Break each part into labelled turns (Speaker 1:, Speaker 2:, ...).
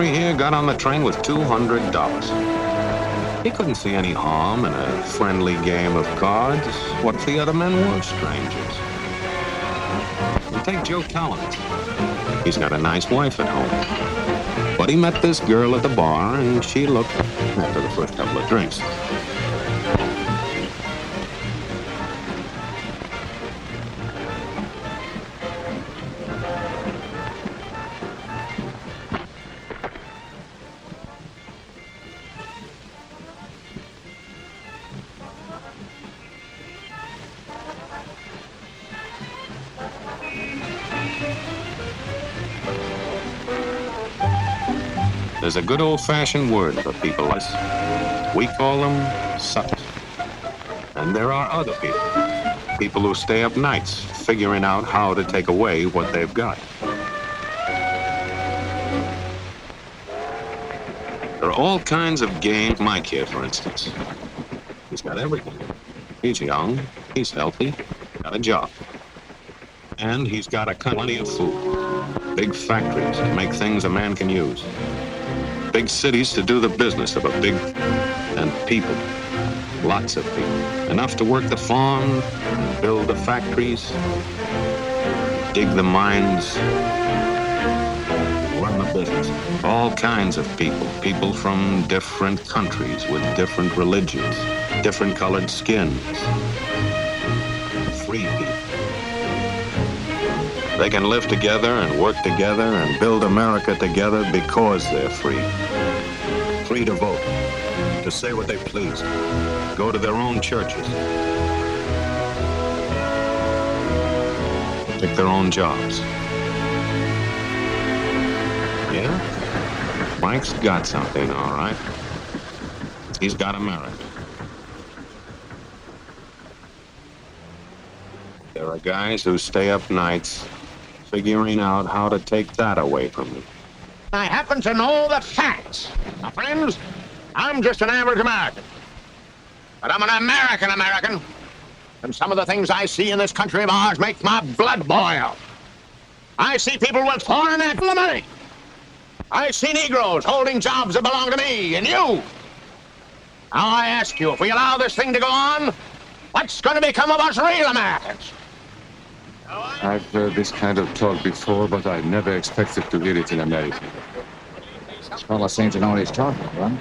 Speaker 1: Henry here got on the train with $200. He couldn't see any harm in a friendly game of cards. What if the other men were strangers? And take Joe Talent. He's got a nice wife at home. But he met this girl at the bar, and she looked after the first couple of drinks. There's a good old-fashioned word for people like us. We call them suckers. And there are other people who stay up nights figuring out how to take away what they've got. There are all kinds of games. Mike here, for instance. He's got everything. He's young, he's healthy, got a job. And he's got plenty of food. Big factories to make things a man can use. Big cities to do the business of a big, and people, lots of people. Enough to work the farm, build the factories, dig the mines, run the business. All kinds of people. People from different countries with different religions, different colored skins. Free people. They can live together and work together and build America together because they're free. Free to vote, to say what they please, go to their own churches, pick their own jobs. Yeah? Mike's got something, all right. He's got America. There are guys who stay up nights figuring out how to take that away from me.
Speaker 2: I happen to know the facts. My friends, I'm just an average American. But I'm an American. And some of the things I see in this country of ours make my blood boil. I see people with foreign money. I see Negroes holding jobs that belong to me and you. Now I ask you, if we allow this thing to go on, what's going to become of us real Americans?
Speaker 3: I've heard this kind of talk before, but I never expected to hear it in America.
Speaker 4: This fellow seems to know what he's talking about.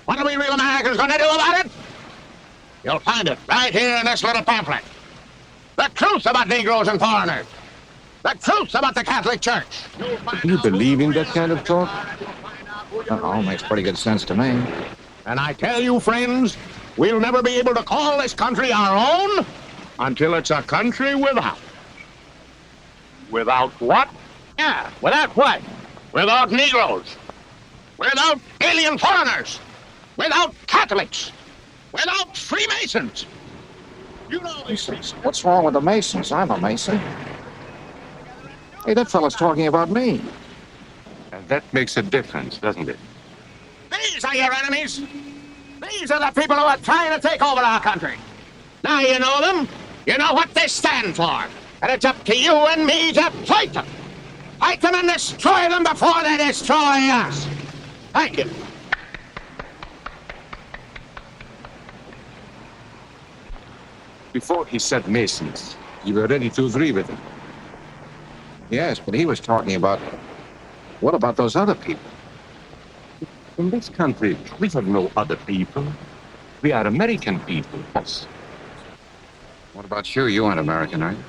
Speaker 2: What are we real Americans going to do about it? You'll find it right here in this little pamphlet. The truth about Negroes and foreigners. The truth about the Catholic Church.
Speaker 3: Do you believe in that kind of talk?
Speaker 4: That all makes pretty good sense to me.
Speaker 2: And I tell you, friends, we'll never be able to call this country our own until it's a country without. Without what? Yeah, without what? Without Negroes. Without alien foreigners. Without Catholics. Without Freemasons. You know these things.
Speaker 4: What's wrong with the Masons? I'm a Mason. Hey, that fellow's talking about me.
Speaker 3: And that makes a difference, doesn't it?
Speaker 2: These are your enemies. These are the people who are trying to take over our country. Now you know them. You know what they stand for. And it's up to you and me to fight them. Fight them and destroy them before they destroy us. Thank you.
Speaker 3: Before he said Masons, you were ready to agree with him.
Speaker 4: Yes, but he was talking about... What about those other people?
Speaker 3: In this country, we have no other people. We are American people.
Speaker 4: What about you? You aren't American, are you?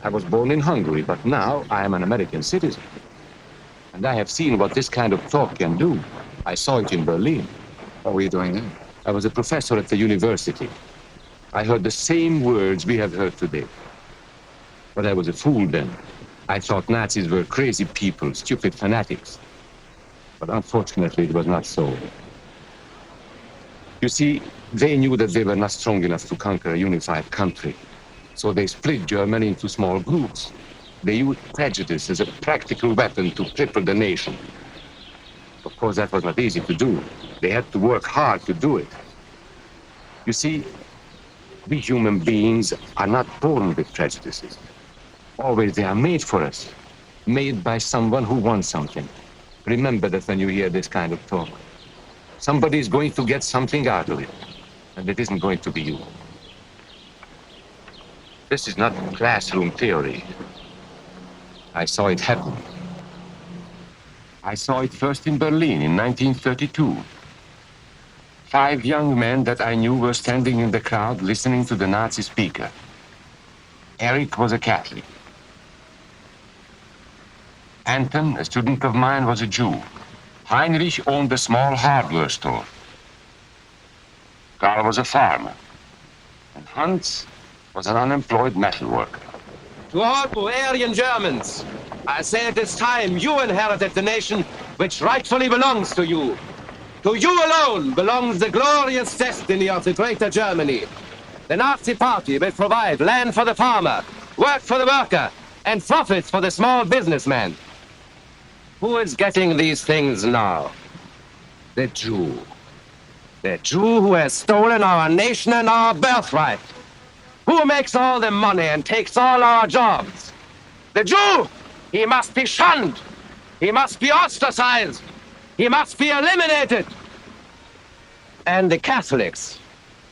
Speaker 3: I was born in Hungary, but now I am an American citizen. And I have seen what this kind of talk can do. I saw it in Berlin.
Speaker 4: What were you doing there?
Speaker 3: I was a professor at the university. I heard the same words we have heard today. But I was a fool then. I thought Nazis were crazy people, stupid fanatics. But unfortunately, it was not so. You see, they knew that they were not strong enough to conquer a unified country. So they split Germany into small groups. They used prejudice as a practical weapon to cripple the nation. Of course, that was not easy to do. They had to work hard to do it. You see, we human beings are not born with prejudices. Always they are made for us, made by someone who wants something. Remember that when you hear this kind of talk. Somebody's going to get something out of it, and it isn't going to be you. This is not classroom theory. I saw it happen. I saw it first in Berlin in 1932. 5 young men that I knew were standing in the crowd listening to the Nazi speaker. Eric was a Catholic. Anton, a student of mine, was a Jew. Heinrich owned a small hardware store. Karl was a farmer. And Hans was an unemployed metal worker.
Speaker 5: To all Bavarian Germans, I say it is time you inherited the nation which rightfully belongs to you. To you alone belongs the glorious destiny of the Greater Germany. The Nazi Party will provide land for the farmer, work for the worker, and profits for the small businessman. Who is getting these things now? The Jew. The Jew who has stolen our nation and our birthright. Who makes all the money and takes all our jobs? The Jew! He must be shunned. He must be ostracized. He must be eliminated. And the Catholics.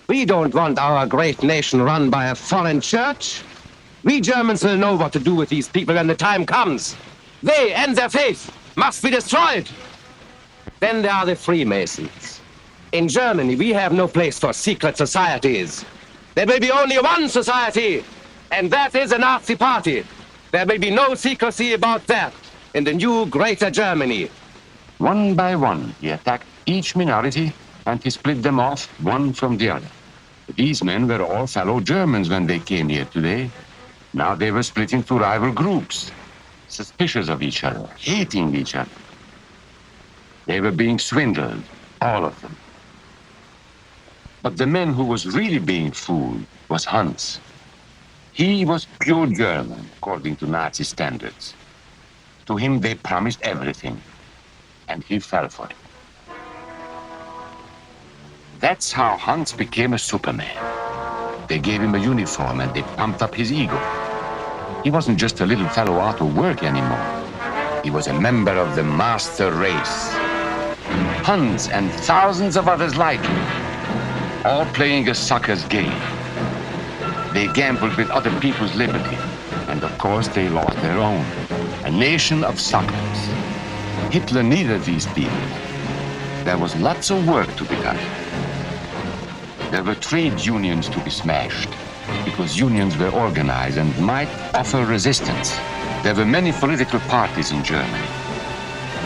Speaker 5: We don't want our great nation run by a foreign church. We Germans will know what to do with these people when the time comes. They and their faith must be destroyed. Then there are the Freemasons. In Germany, we have no place for secret societies. There will be only one society, and that is the Nazi Party. There will be no secrecy about that in the new Greater Germany.
Speaker 3: One by one, he attacked each minority and he split them off one from the other. These men were all fellow Germans when they came here today. Now they were split into rival groups, suspicious of each other, hating each other. They were being swindled, all of them. But the man who was really being fooled was Hans. He was pure German, according to Nazi standards. To him they promised everything, and he fell for it. That's how Hans became a Superman. They gave him a uniform and they pumped up his ego. He wasn't just a little fellow out of work anymore. He was a member of the master race. Hans and thousands of others like him, all playing a sucker's game. They gambled with other people's liberty, and of course they lost their own. A nation of suckers. Hitler needed these people. There was lots of work to be done. There were trade unions to be smashed, because unions were organized and might offer resistance. There were many political parties in Germany.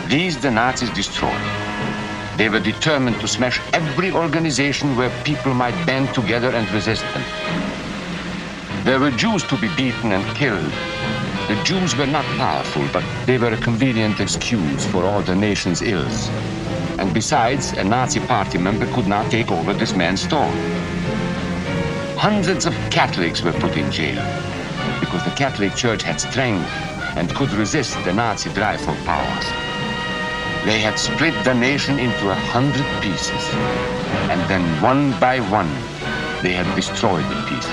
Speaker 3: These the Nazis destroyed. They were determined to smash every organization where people might band together and resist them. There were Jews to be beaten and killed. The Jews were not powerful, but they were a convenient excuse for all the nation's ills. And besides, a Nazi party member could not take over this man's store. Hundreds of Catholics were put in jail because the Catholic Church had strength and could resist the Nazi drive for power. They had split the nation into 100 pieces, and then one by one, they had destroyed the pieces.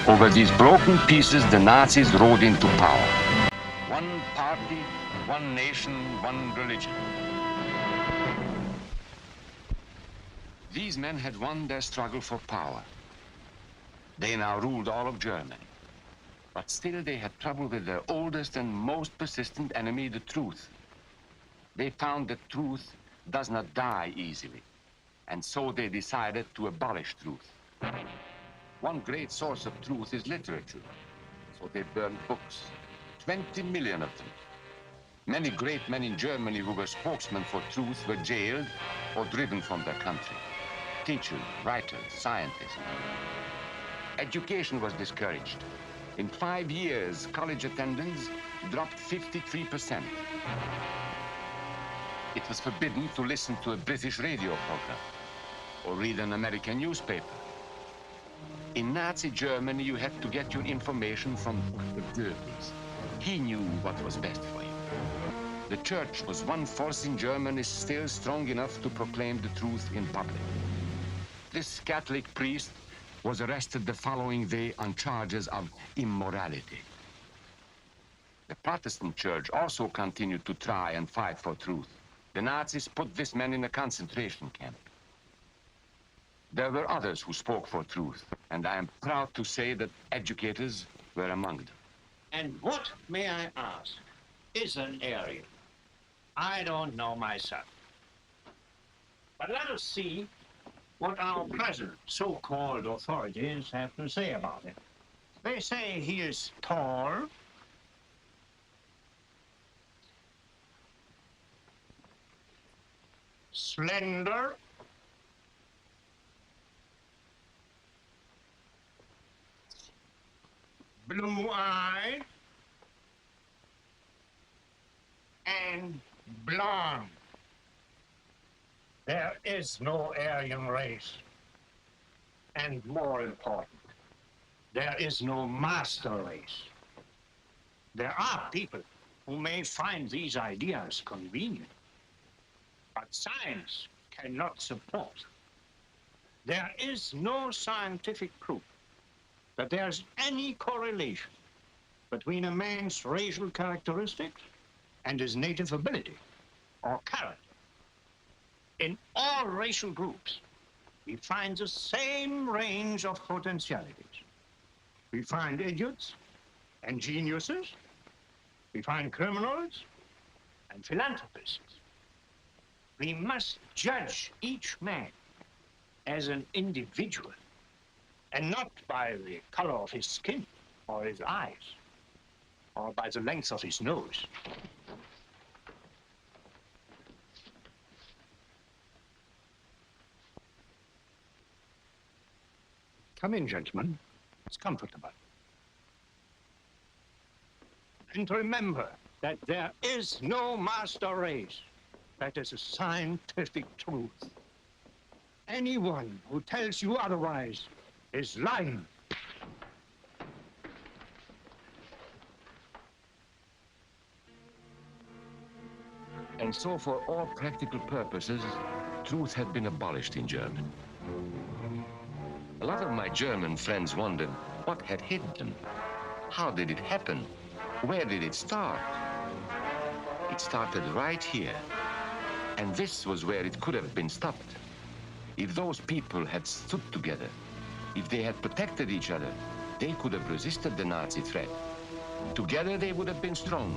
Speaker 3: Over these broken pieces, the Nazis rode into power. One party, one nation, one religion. These men had won their struggle for power. They now ruled all of Germany. But still they had trouble with their oldest and most persistent enemy, the truth. They found that truth does not die easily. And so they decided to abolish truth. One great source of truth is literature. So they burned books, 20 million of them. Many great men in Germany who were spokesmen for truth were jailed or driven from their country. Teachers, writers, scientists. Education was discouraged. In 5 years, college attendance dropped 53%. It was forbidden to listen to a British radio program or read an American newspaper. In Nazi Germany, you had to get your information from the Goebbels. He knew what was best for you. The church was one force in Germany still strong enough to proclaim the truth in public. This Catholic priest was arrested the following day on charges of immorality. The Protestant church also continued to try and fight for truth. The Nazis put this man in a concentration camp. There were others who spoke for truth, and I am proud to say that educators were among them.
Speaker 6: And what, may I ask, is an Aryan? I don't know myself. But let us see what our present so-called authorities have to say about it. They say he is tall, slender, blue-eyed, and blonde. There is no Aryan race. And more important, there is no master race. There are people who may find these ideas convenient, but science cannot support. There is no scientific proof that there's any correlation between a man's racial characteristics and his native ability or character. In all racial groups, we find the same range of potentialities. We find idiots and geniuses. We find criminals and philanthropists. We must judge each man as an individual and not by the color of his skin or his eyes or by the length of his nose. Come in, gentlemen. It's comfortable. And remember that there is no master race. That is a scientific truth. Anyone who tells you otherwise is lying.
Speaker 3: And so, for all practical purposes, truth had been abolished in Germany. A lot of my German friends wondered what had hit them. How did it happen? Where did it start? It started right here. And this was where it could have been stopped. If those people had stood together, if they had protected each other, they could have resisted the Nazi threat. Together they would have been strong.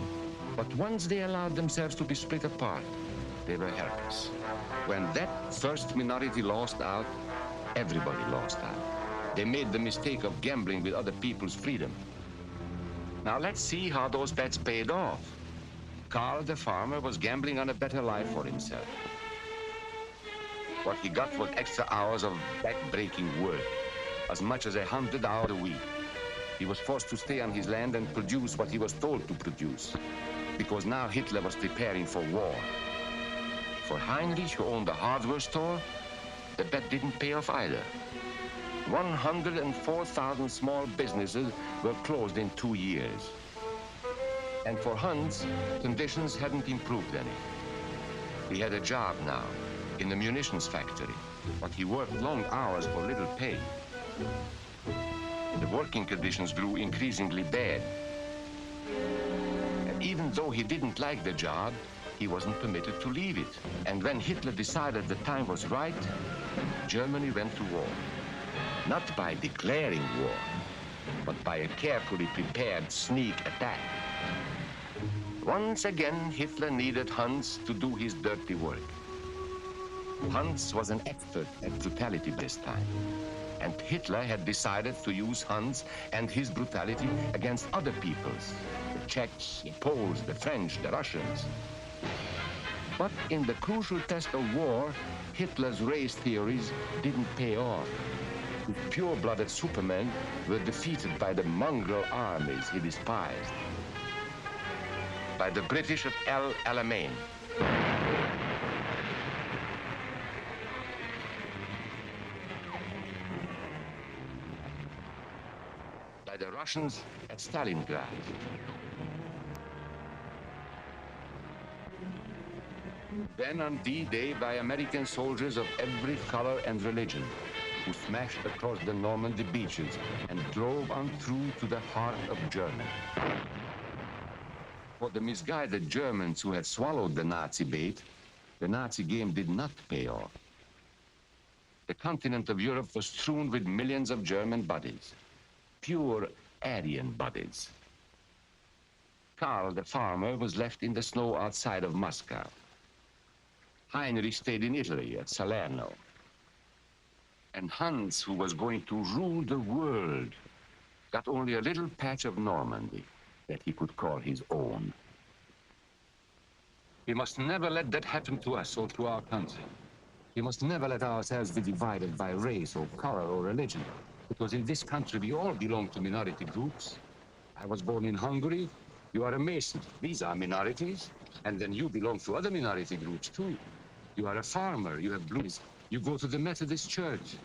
Speaker 3: But once they allowed themselves to be split apart, they were helpless. When that first minority lost out, everybody lost out. They made the mistake of gambling with other people's freedom. Now let's see how those bets paid off. Karl the farmer was gambling on a better life for himself. What he got was extra hours of back-breaking work, as much as 100 hours a week. He was forced to stay on his land and produce what he was told to produce, because now Hitler was preparing for war. For Heinrich, who owned a hardware store, the bet didn't pay off either. 104,000 small businesses were closed in 2 years. And for Hans, conditions hadn't improved any. He had a job now in the munitions factory, but he worked long hours for little pay. The working conditions grew increasingly bad. And even though he didn't like the job, he wasn't permitted to leave it. And when Hitler decided the time was right, Germany went to war. Not by declaring war, but by a carefully prepared sneak attack. Once again, Hitler needed Hans to do his dirty work. Hans was an expert at brutality this time, and Hitler had decided to use Hans and his brutality against other peoples, the Czechs, the Poles, the French, the Russians. But in the crucial test of war, Hitler's race theories didn't pay off. His pure-blooded supermen were defeated by the mongrel armies he despised. By the British at El Alamein. By the Russians at Stalingrad. Then on D-Day by American soldiers of every color and religion, who smashed across the Normandy beaches and drove on through to the heart of Germany. For the misguided Germans who had swallowed the Nazi bait, the Nazi game did not pay off. The continent of Europe was strewn with millions of German bodies, pure Aryan bodies. Karl, the farmer, was left in the snow outside of Moscow. Heinrich stayed in Italy at Salerno. And Hans, who was going to rule the world, got only a little patch of Normandy that he could call his own. We must never let that happen to us or to our country. We must never let ourselves be divided by race or color or religion, because in this country we all belong to minority groups. I was born in Hungary. You are a Mason. These are minorities. And then you belong to other minority groups too. You are a farmer. You have blues. You go to the Methodist Church.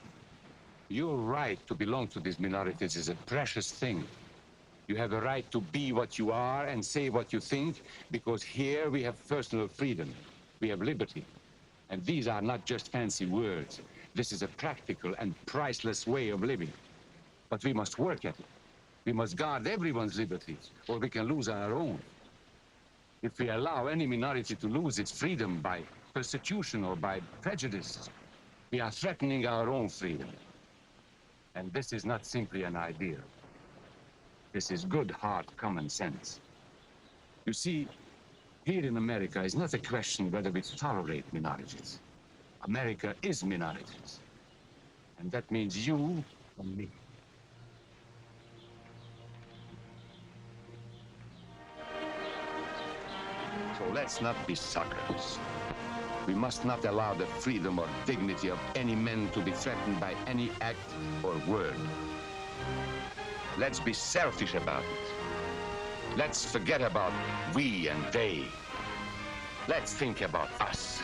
Speaker 3: Your right to belong to these minorities is a precious thing. You have a right to be what you are and say what you think, because here we have personal freedom. We have liberty. And these are not just fancy words. This is a practical and priceless way of living. But we must work at it. We must guard everyone's liberties, or we can lose our own. If we allow any minority to lose its freedom by persecution or by prejudice, we are threatening our own freedom. And this is not simply an idea. This is good, hard common sense. You see, here in America is not a question whether we tolerate minorities. America is minorities. And that means you and me. So let's not be suckers. We must not allow the freedom or dignity of any man to be threatened by any act or word. Let's be selfish about it. Let's forget about we and they. Let's think about us.